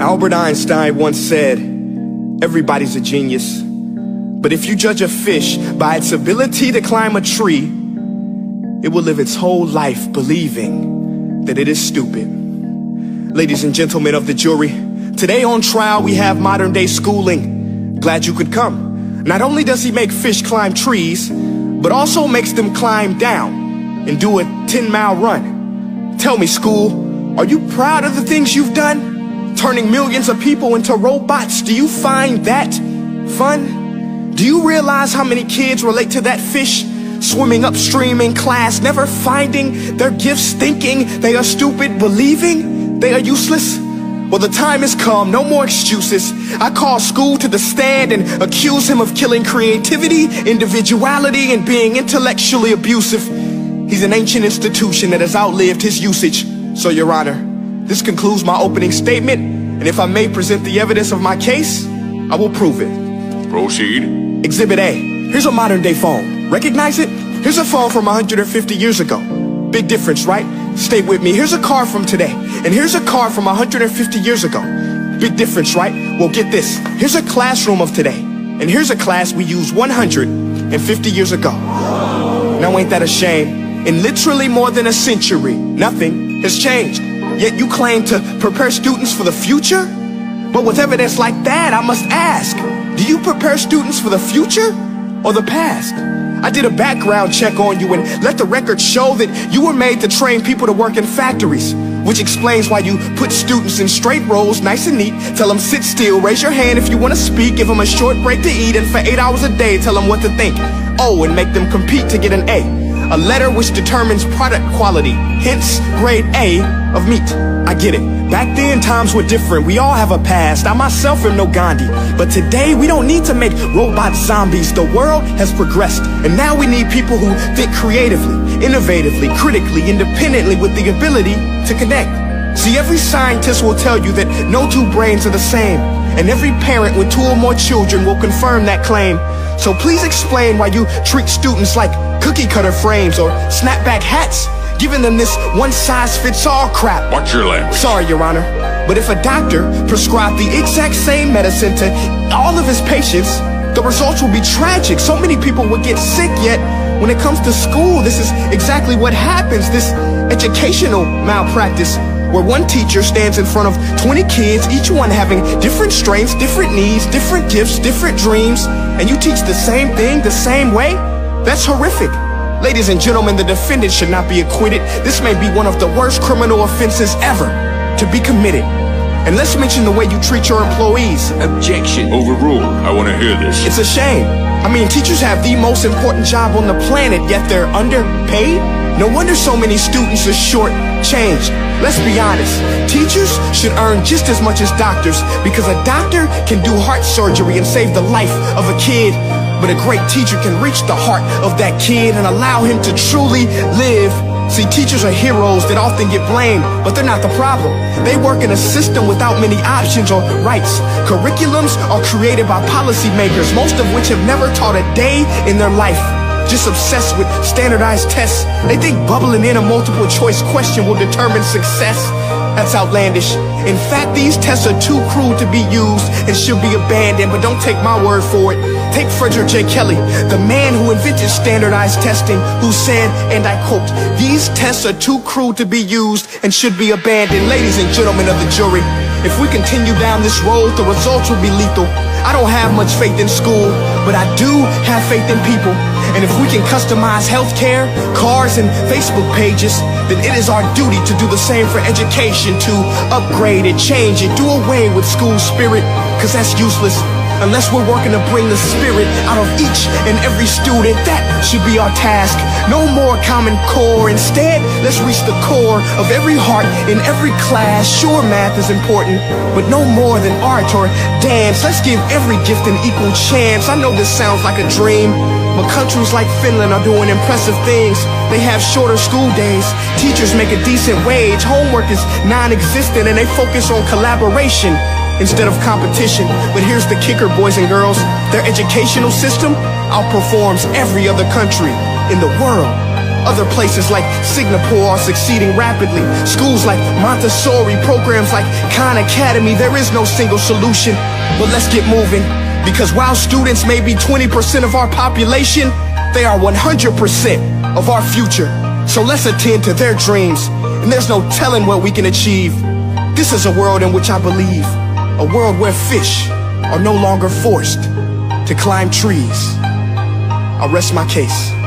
Albert Einstein once said, everybody's a genius. But if you judge a fish by its ability to climb a tree, it will live its whole life believing that it is stupid. Ladies and gentlemen of the jury, today on trial we have modern day schooling. Glad you could come. Not only does he make fish climb trees, but also makes them climb down and do a 10-mile run. Tell me, school, are you proud of the things you've done? Turning millions of people into robots, do you find that fun? Do you realize how many kids relate to that fish swimming upstream in class, never finding their gifts, thinking they are stupid, believing they are useless? Well, the time has come, no more excuses. I call school to the stand and accuse him of killing creativity, individuality, and being intellectually abusive. He's an ancient institution that has outlived his usage. So, Your Honor, this concludes my opening statement, and if I may present the evidence of my case, I will prove it. Proceed. Exhibit A. Here's a modern day phone. Recognize it? Here's a phone from 150 years ago. Big difference, right? Stay with me. Here's a car from today, and here's a car from 150 years ago. Big difference, right? Well, get this. Here's a classroom of today, and here's a class we used 150 years ago. Now ain't that a shame? In literally more than a century, nothing has changed. Yet you claim to prepare students for the future? But with evidence like that, I must ask, do you prepare students for the future or the past? I did a background check on you and let the record show that you were made to train people to work in factories, which explains why you put students in straight rows, nice and neat, tell them sit still, raise your hand if you want to speak, give them a short break to eat, and for 8 hours a day tell them what to think. Oh, and make them compete to get an A. A letter which determines product quality, hence grade A of meat. I get it. Back then, times were different. We all have a past. I myself am no Gandhi. But today, we don't need to make robot zombies. The world has progressed. And now we need people who think creatively, innovatively, critically, independently, with the ability to connect. See, every scientist will tell you that no two brains are the same. And every parent with 2 or more children will confirm that claim. So please explain why you treat students like cookie cutter frames or snapback hats, giving them this one-size-fits-all crap. Watch your language. Sorry, Your Honor, but if a doctor prescribed the exact same medicine to all of his patients, the results will be tragic. So many people would get sick, yet when it comes to school, this is exactly what happens. This educational malpractice, where one teacher stands in front of 20 kids, each one having different strengths, different needs, different gifts, different dreams, and you teach the same thing the same way? That's horrific. Ladies and gentlemen, the defendant should not be acquitted. This may be one of the worst criminal offenses ever to be committed. And let's mention the way you treat your employees. Objection. Overruled. I want to hear this. It's a shame. I mean, teachers have the most important job on the planet, yet they're underpaid? No wonder so many students are short-changed. Let's be honest, teachers should earn just as much as doctors, because a doctor can do heart surgery and save the life of a kid, but a great teacher can reach the heart of that kid and allow him to truly live. See, teachers are heroes that often get blamed, but they're not the problem. They work in a system without many options or rights. Curriculums are created by policymakers, most of which have never taught a day in their life. Just obsessed with standardized tests. They think bubbling in a multiple choice question will determine success. That's outlandish. In fact, these tests are too cruel to be used and should be abandoned, but don't take my word for it. Take Frederick J. Kelly, the man who invented standardized testing, who said, and I quote, "These tests are too cruel to be used and should be abandoned." Ladies and gentlemen of the jury, if we continue down this road, the results will be lethal. I don't have much faith in school, but I do have faith in people. And if we can customize healthcare, cars, and Facebook pages, then it is our duty to do the same for education, to upgrade it, change it, do away with school spirit, because that's useless. Unless we're working to bring the spirit out of each and every student, that should be our task. No more Common Core. Instead, let's reach the core of every heart in every class. Sure, math is important, but no more than art or dance. Let's give every gift an equal chance. I know this sounds like a dream, but countries like Finland are doing impressive things. They have shorter school days. Teachers make a decent wage. Homework is non-existent, and they focus on collaboration instead of competition. But here's the kicker, boys and girls. Their educational system outperforms every other country in the world. Other places like Singapore are succeeding rapidly. Schools like Montessori, programs like Khan Academy, there is no single solution. But let's get moving, because while students may be 20% of our population, they are 100% of our future. So let's attend to their dreams, and there's no telling what we can achieve. This is a world in which I believe, a world where fish are no longer forced to climb trees. I rest my case.